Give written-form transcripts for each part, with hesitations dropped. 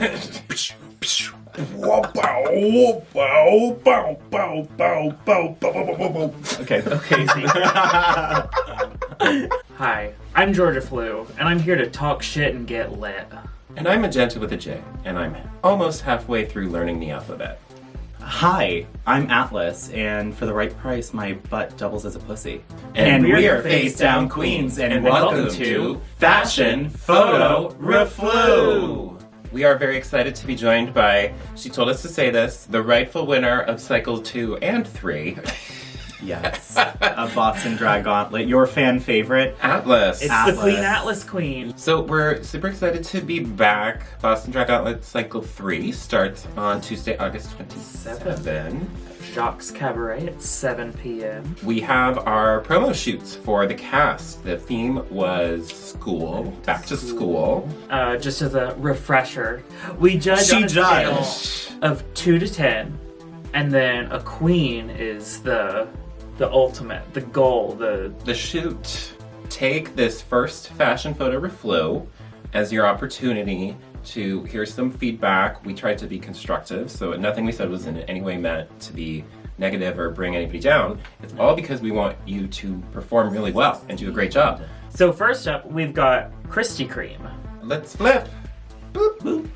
Okay. Hi, I'm Georgia Flu, and I'm here to talk shit and get lit. And I'm Majenta with a J, and I'm almost halfway through learning the alphabet. Hi, I'm Atlas, and for the right price, my butt doubles as a pussy. And we're Face Down Queens, and welcome to Fashion Photo Reflu! We are very excited to be joined by, she told us to say this, the rightful winner of Cycle 2 and 3. Yes, a Boston Drag Gauntlet, your fan favorite. Atlas. It's Atlas. the Queen Atlas Queen. So we're super excited to be back. Boston Drag Gauntlet Cycle 3 starts on Tuesday, August 27. Jacques Cabaret at 7 p.m. We have our promo shoots for the cast. The theme was school, back to school. Just as a refresher, we judge on a scale of 2 to 10, and then a queen is the ultimate, the goal, the shoot. Take this first fashion photo reflu as your opportunity to hear some feedback. We tried to be constructive, so nothing we said was in any way meant to be negative or bring anybody down. It's all because we want you to perform really well and do a great job. So first up, we've got Krispy Kreme. Let's flip. Boop, boop.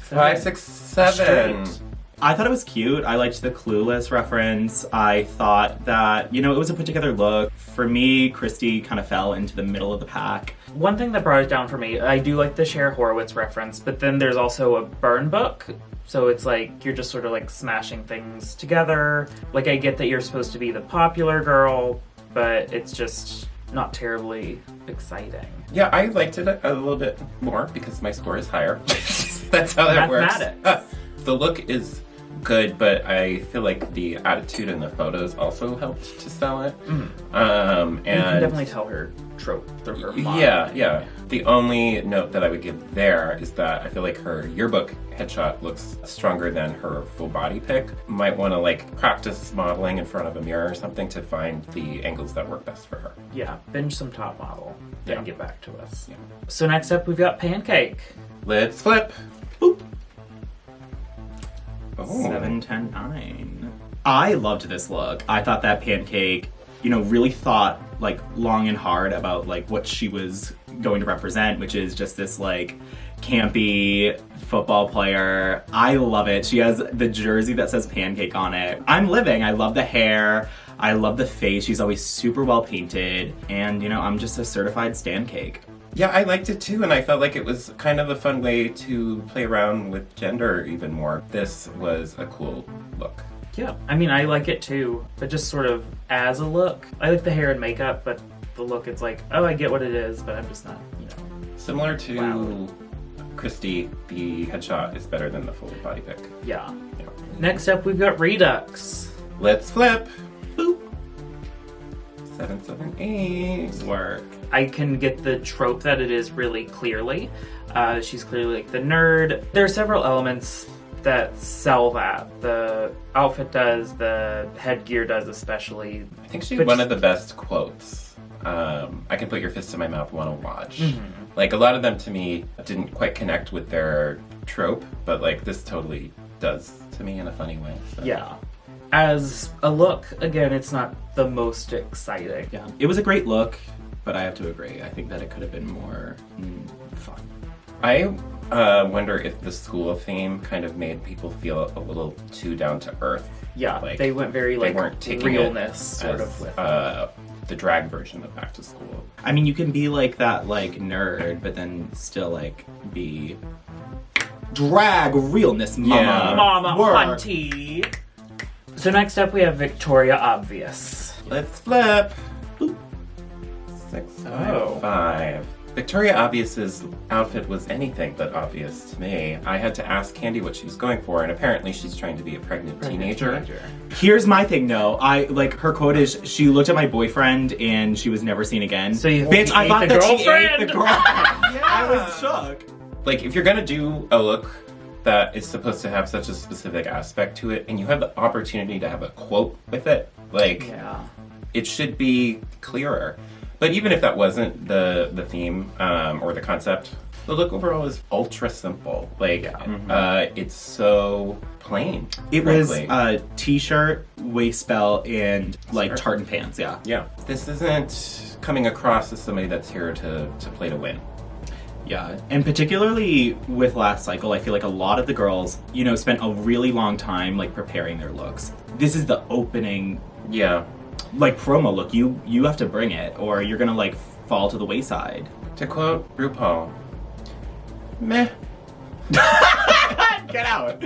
5, 6, 7. Straight. I thought it was cute. I liked the Clueless reference. I thought that, it was a put together look. For me, Christy kind of fell into the middle of the pack. One thing that brought it down for me, I do like the Cher Horowitz reference, but then there's also a burn book. So it's like, you're just sort of like smashing things together. Like, I get that you're supposed to be the popular girl, but it's just not terribly exciting. Yeah, I liked it a little bit more because my score is higher. That's how that works. The look is good, but I feel like the attitude in the photos also helped to sell it. Mm-hmm. And you can definitely tell her trope through her model. Yeah. The only note that I would give there is that I feel like her yearbook headshot looks stronger than her full body pic. Might want to practice modeling in front of a mirror or something to find the angles that work best for her. Yeah, binge some top model, then get back to us. Yeah. So next up, we've got Pancake. Let's flip. Boop. 7, 10, 9. I loved this look. I thought that Pancake, really thought long and hard about what she was going to represent, which is just this campy football player. I love it. She has the jersey that says Pancake on it. I'm living. I love the hair. I love the face. She's always super well painted. And, I'm just a certified stan cake. Yeah, I liked it too, and I felt like it was kind of a fun way to play around with gender even more. This was a cool look. Yeah, I mean, I like it too, but just sort of as a look. I like the hair and makeup, but the look, it's like, oh, I get what it is, but I'm just not, Similar to Christy, the headshot is better than the full body pic. Yeah. Next up, we've got Redux. Let's flip. Boop. 7, 7, 8. Work. I can get the trope that it is really clearly. She's clearly the nerd. There are several elements that sell that. The outfit does, the headgear does especially. I think she had one of the best quotes. I can put your fist in my mouth, wanna watch. Mm-hmm. A lot of them to me didn't quite connect with their trope, but this totally does to me in a funny way. So. Yeah. As a look, again, it's not the most exciting. Yeah. It was a great look, but I have to agree. I think that it could have been more fun. I wonder if the school theme kind of made people feel a little too down to earth. Yeah, they went very they weren't taking realness sort of with the drag version of Back to School. I mean, you can be that nerd, but then still be drag realness, mama. Yeah. Mama Work. hunty. So next up we have Victoria Obvious. Let's flip. Boop. 6, 5, 5. Victoria Obvious's outfit was anything but obvious to me. I had to ask Candy what she was going for, and apparently she's trying to be a pregnant teenager. Here's my thing, though. Her quote is, she looked at my boyfriend and she was never seen again. So you Bitch, I thought that she ate the girlfriend. Yeah. I was shook. If you're gonna do a look that is supposed to have such a specific aspect to it, and you have the opportunity to have a quote with it, it should be clearer. But even if that wasn't the theme or the concept, The look overall is ultra simple. Like, it's so plain. It was frankly. a t-shirt, waist belt, and like Skirt. tartan pants, yeah. Yeah. This isn't coming across as somebody that's here to play to win. Yeah, and particularly with last cycle, I feel like a lot of the girls, you know, spent a really long time like preparing their looks. This is the opening, Yeah. like promo look. You have to bring it, or you're gonna like fall to the wayside. To quote RuPaul, meh. Get out.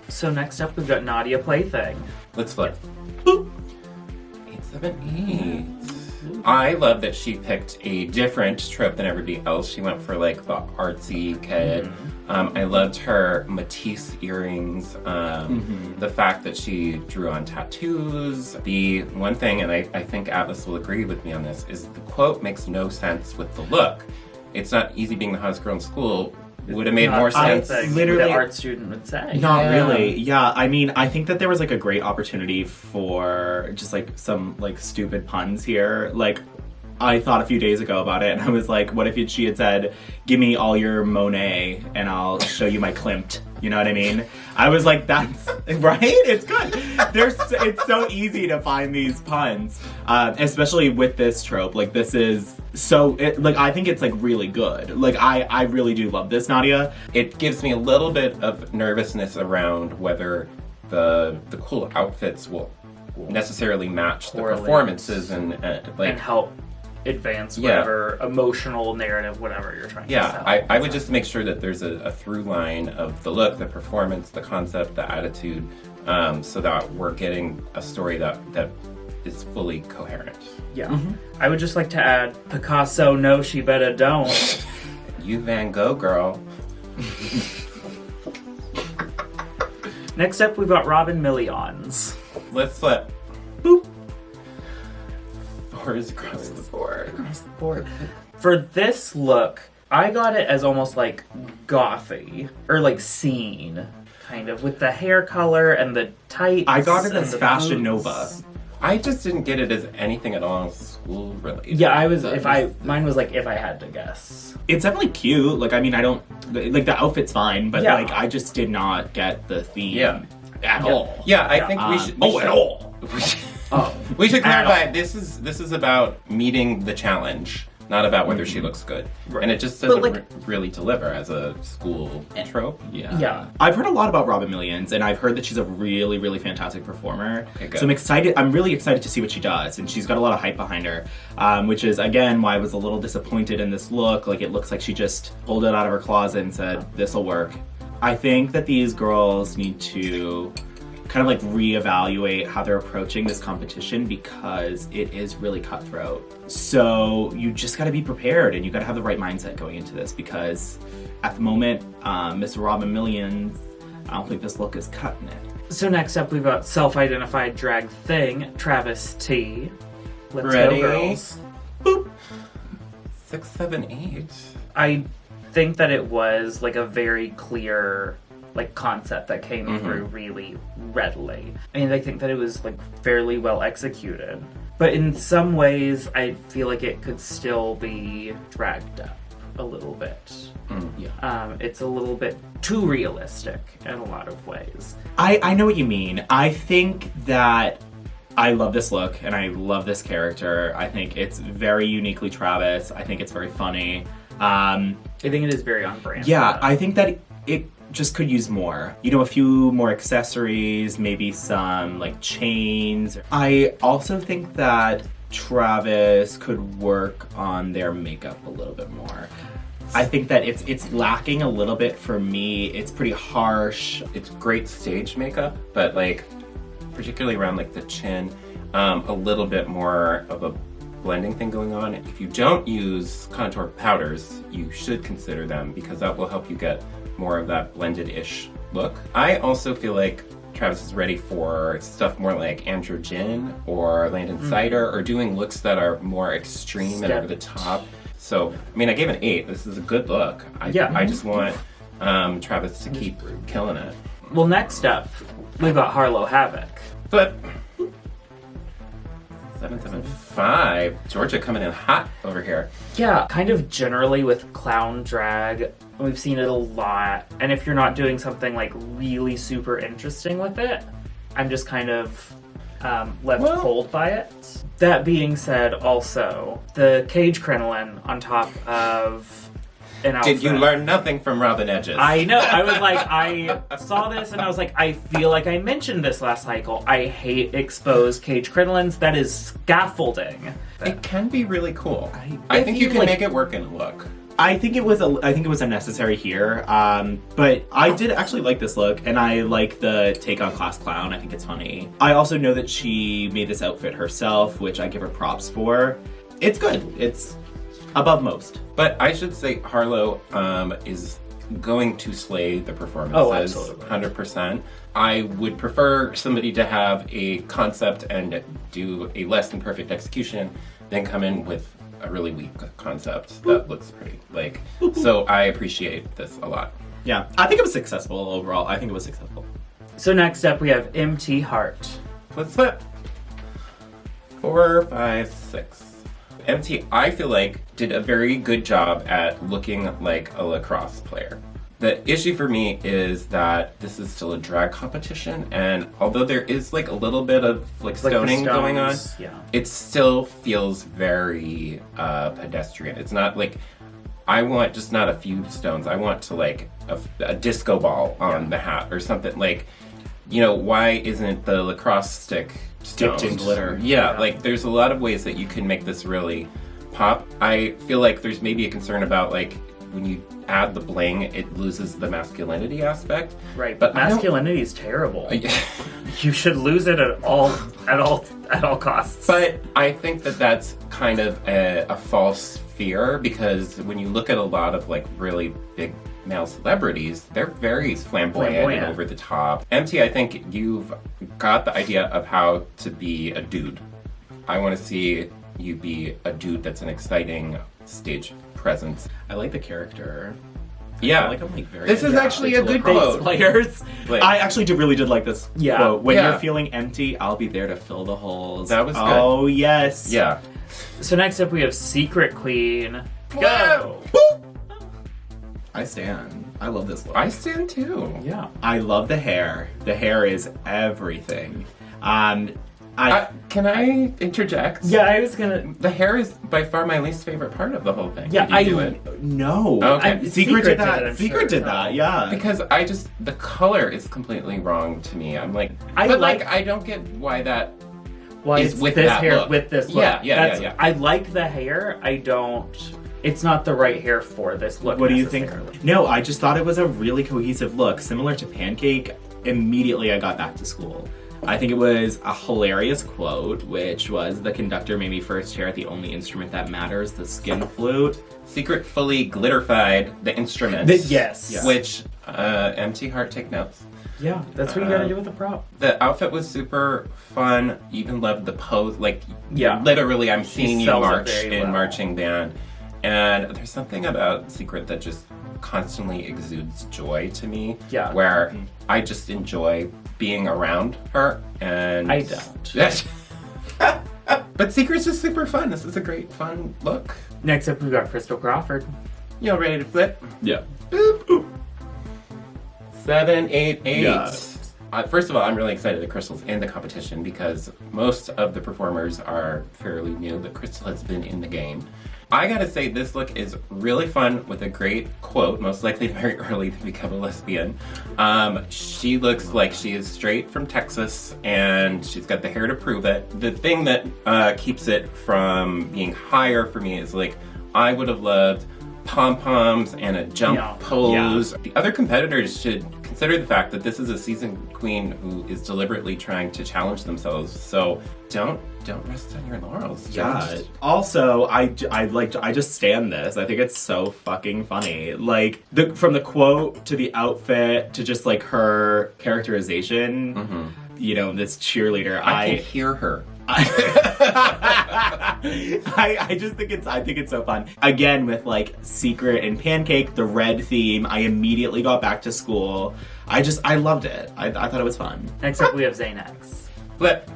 So next up, we've got Nadia Plaything. Let's flip. Boop. 878. I love that she picked a different trope than everybody else. She went for like the artsy kid. I loved her Matisse earrings. The fact that she drew on tattoos. The one thing, and I think Atlas will agree with me on this, is the quote makes no sense with the look. It's not easy being the hottest girl in school. Would have made more sense. literally- the art student would say. Not Yeah. really. Yeah, I mean, I think that there was like a great opportunity for just like some like stupid puns here. Like, I thought a few days ago about it, and I was like, what if she had said, "Give me all your Monet, and I'll show you my Klimt." You know what I mean? I was like, that's right. It's good. It's so easy to find these puns, especially with this trope. Like, this is so. I think it's like really good. Like, I really do love this, Nadia. It gives me a little bit of nervousness around whether the cool outfits will necessarily match the Correlate. performances and like And help advance Yeah. whatever emotional narrative, whatever you're trying to yeah, sell. I would just make sure that there's a through line of the look, the performance, the concept, the attitude, so that we're getting a story that is fully coherent. Yeah. I would just like to add, Picasso, no, she better don't. You Van Gogh girl. Next up, we've got Robin Millions. Let's flip. Boop. Fours across the board. For this look, I got it as almost like gothy, or like scene, kind of, with the hair color and the tights. I got it and as the Fashion boots. Nova. I just didn't get it as anything at all school related. Yeah, I was, mine was like, if I had to guess. It's definitely cute. Like, I mean, I don't like the outfit's fine, but Yeah. like, I just did not get the theme Yeah. at all. Yeah, I think we should. At all. We should At clarify. This is about meeting the challenge, not about whether she looks good. Right. And it just But, doesn't like- really deliver as a school trope. Yeah. I've heard a lot about Robin Millions, and I've heard that she's a really, really fantastic performer. Okay, good. So I'm really excited to see what she does, and she's got a lot of hype behind her, which is, again, why I was a little disappointed in this look. Like, it looks like she just pulled it out of her closet and said, this'll work. I think that these girls need to kind of like reevaluate how they're approaching this competition, because it is really cutthroat. So you just got to be prepared, and you got to have the right mindset going into this, because at the moment, Miss Robin Millions, I don't think this look is cutting it. So next up, we've got self-identified drag thing, Travesty. Let's Ready? go, girls. Boop. 6, 7, 8. I think that it was like a very clear like concept that came through really readily. I mean, I think that it was like fairly well executed, but in some ways I feel like it could still be dragged up a little bit. It's a little bit too realistic in a lot of ways. I know what you mean. I think that I love this look, and I love this character. I think it's very uniquely Travis. I think it's very funny. I think it is very on brand. Yeah, I think that it just could use more. You know, a few more accessories, maybe some like chains. I also think that Travis could work on their makeup a little bit more. I think that it's lacking a little bit for me. It's pretty harsh. It's great stage makeup, but like particularly around like the chin, a little bit more of a blending thing going on. If you don't use contour powders, you should consider them, because that will help you get more of that blended-ish look. I also feel like Travis is ready for stuff more like androgen or Landon Cider, or doing looks that are more extreme and over the top. So, I mean, I gave it an 8. This is a good look. I just want Travis to keep killing it. Well, next up, we've got Harlow Havoc. Flip. 775. Georgia coming in hot over here. Yeah, kind of generally with clown drag, we've seen it a lot. And if you're not doing something like really super interesting with it, I'm just kind of left cold by it. That being said, also, the cage crinoline on top of an outfit. Did you learn nothing from Robin Edges? I know. I was like, I saw this and I was like, I feel like I mentioned this last cycle. I hate exposed cage crinolines. That is scaffolding. It can be really cool. I think you can make it work in a look. I think it was unnecessary here, but I did actually like this look, and I like the take on class clown. I think it's funny. I also know that she made this outfit herself, which I give her props for. It's good. It's above most. But I should say Harlow is going to slay the performances. Oh, absolutely. 100%. I would prefer somebody to have a concept and do a less than perfect execution than come in with a really weak concept that looks pretty. So I appreciate this a lot. Yeah, I think it was successful overall. I think it was successful. So next up we have Empty Heart. Let's flip. 4, 5, 6. MT, I feel like, did a very good job at looking like a lacrosse player. The issue for me is that this is still a drag competition, and although there is like a little bit of like stoning going on, it still feels very pedestrian. It's not like, I want just not a few stones. I want to like a disco ball on the hat or something. Like, you know, why isn't the lacrosse stick dipped in glitter? Yeah, like there's a lot of ways that you can make this really pop. I feel like there's maybe a concern about like when you add the bling, it loses the masculinity aspect. Right, but masculinity is terrible. You should lose it at all costs. But I think that that's kind of a false fear, because when you look at a lot of like really big male celebrities, they're very flamboyant and over the top. MT, I think you've got the idea of how to be a dude. I want to see you be a dude that's an exciting stage presence. I like the character. Yeah, I feel like I'm like very. This is actually a good quote. Players. Like, I actually really did like this quote. When Yeah. you're feeling empty, I'll be there to fill the holes. That was good. Oh yes. Yeah. So next up we have Secret Queen. Go! I stand. I love this look. I stand too. Yeah. I love the hair. The hair is everything. Can I interject? Yeah, I was gonna. The hair is by far my least favorite part of the whole thing. Yeah, Did you do it? No. Okay. Secret did that. I'm Secret sure. did that. Yeah. Because the color is completely wrong to me. I'm like, I don't get why that Why is it's with this that hair look. with this look. Yeah. I like the hair. I don't. It's not the right hair for this look. What do you think? necessarily. No, I just thought it was a really cohesive look, similar to Pancake. Immediately, I got back to school. I think it was a hilarious quote, which was, "The conductor made me first chair at the only instrument that matters, the skin flute." Secret fully glitterified the instrument. Yes. Yeah. Which, MT Heart, take notes. Yeah, that's what you gotta do with the prop. The outfit was super fun. Even loved the pose. Like, Yeah. literally, I'm seeing you sells it march very in well. marching band. And there's something about Secret that just constantly exudes joy to me. Yeah. Where I just enjoy being around her. And I don't. But Secret's just super fun. This is a great, fun look. Next up, we've got Crystal Crawford. You ready to flip? Yeah. Boop, boop. 7, 8, 8. Yeah. First of all, I'm really excited that Crystal's in the competition because most of the performers are fairly new, but Crystal has been in the game. I gotta say, this look is really fun with a great quote, most likely very early to become a lesbian. She looks like she is straight from Texas, and she's got the hair to prove it. The thing that keeps it from being higher for me is like, I would have loved pom-poms and a jump pose. The other competitors should consider the fact that this is a season queen who is deliberately trying to challenge themselves. So don't rest on your laurels. Yeah. Also, I just stand this. I think it's so fucking funny. Like from the quote to the outfit to just like her characterization. You know, this cheerleader. I can hear her. I just think it's so fun. Again, with like Secret and Pancake, the red theme, I immediately got back to school. I loved it. I thought it was fun. Next up, we have Xanax. Flip.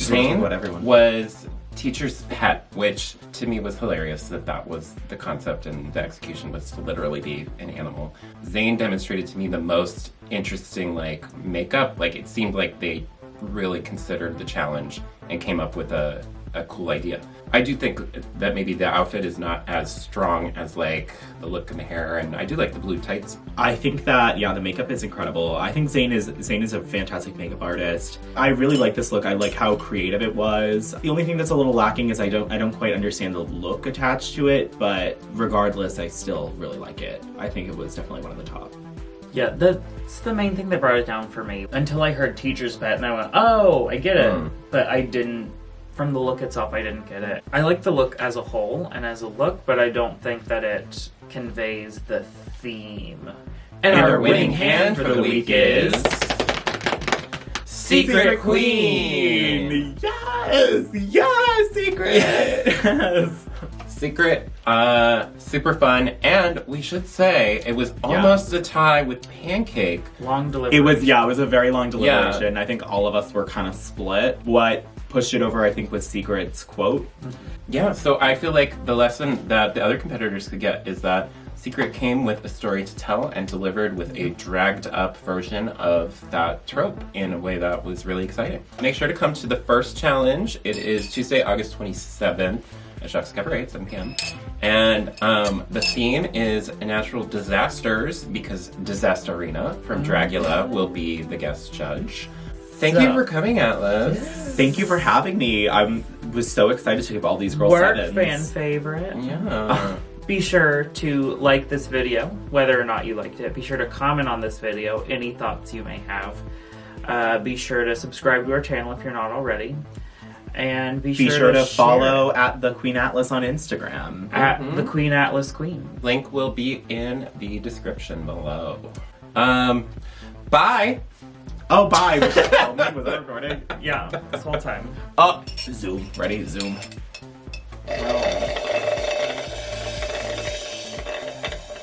Just looks like Zane what everyone was teacher's pet, which to me was hilarious that was the concept and the execution was to literally be an animal. Zane demonstrated to me the most interesting like makeup. Like it seemed like they really considered the challenge and came up with a cool idea. I do think that maybe the outfit is not as strong as like the look and the hair, and I do like the blue tights. I think that, yeah, the makeup is incredible. I think Zane is a fantastic makeup artist. I really like this look. I like how creative it was. The only thing that's a little lacking is I don't quite understand the look attached to it, but regardless, I still really like it. I think it was definitely one of the top. Yeah, that's the main thing that brought it down for me. Until I heard teacher's pet, and I went, oh, I get it. But I didn't, from the look itself, I didn't get it. I like the look as a whole and as a look, but I don't think that it conveys the theme. And our winning hand for the week is Secret Queen. Yes, Secret. Secret, super fun, and we should say it was almost a tie with Pancake. Long delivery. It was a very long deliberation. I think all of us were kind of split. What pushed it over, I think, was Secret's quote. Yeah, so I feel like the lesson that the other competitors could get is that Secret came with a story to tell and delivered with a dragged up version of that trope in a way that was really exciting. Make sure to come to the first challenge. It is Tuesday, August 27th. At Jacques Cabaret at 7 p.m. And the theme is natural disasters because Disasterina from Dragula will be the guest judge. Thank you for coming, Atlas. Thank you for having me. I was so excited to give all these girls Work sevens. fan favorite. Yeah. Be sure to like this video, whether or not you liked it. Be sure to comment on this video, any thoughts you may have. Be sure to subscribe to our channel if you're not already. And be sure to follow at the Queen Atlas on Instagram. At the Queen Atlas Queen. Link will be in the description below. Bye. Oh, bye. Was that recording? Yeah, this whole time. Oh, Zoom. Ready? Zoom.